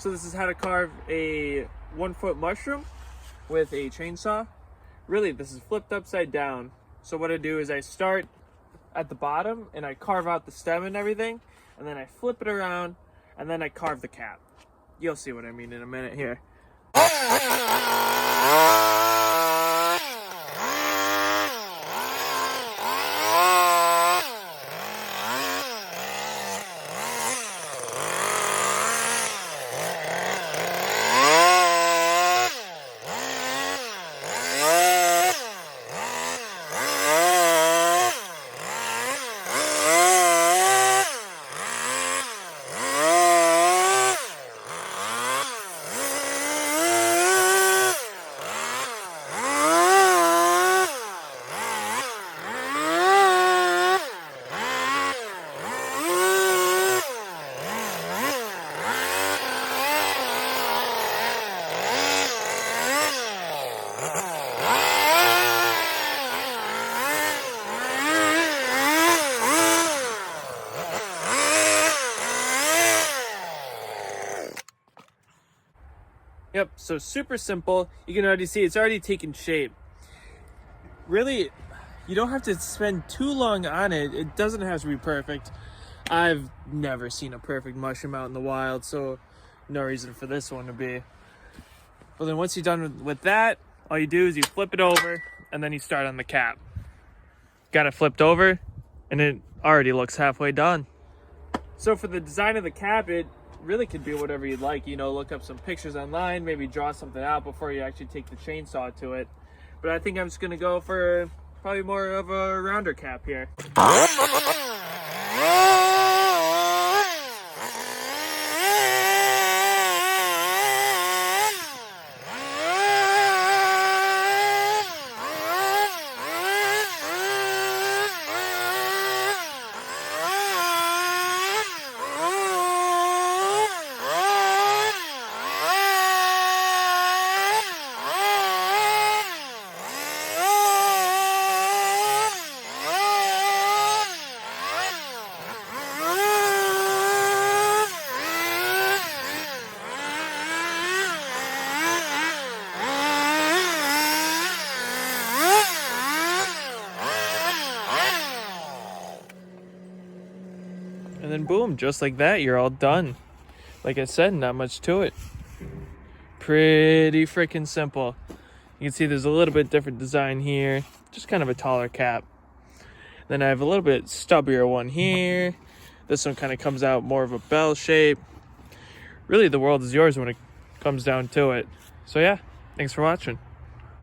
So this is how to carve a 1-foot mushroom with a chainsaw. Really, this is flipped upside down. So what I do is I start at the bottom and I carve out the stem and everything, and then I flip it around and then I carve the cap. You'll see what I mean in a minute here. Yep, so super simple. You can already see it's already taken shape. Really, you don't have to spend too long on it. It doesn't have to be perfect. I've never seen a perfect mushroom out in the wild, so no reason for this one to be. But then once you're done with that, all you do is you flip it over and then you start on the cap. Got it flipped over and it already looks halfway done. So for the design of the cap, it really could be whatever you'd like. You know, look up some pictures online, maybe draw something out before you actually take the chainsaw to it. But I think I'm just gonna go for probably more of a rounder cap here. And then boom, just like that, you're all done. Like I said, not much to it. Pretty freaking simple. You can see there's a little bit different design here. Just kind of a taller cap. Then I have a little bit stubbier one here. This one kind of comes out more of a bell shape. Really, the world is yours when it comes down to it. So yeah, thanks for watching.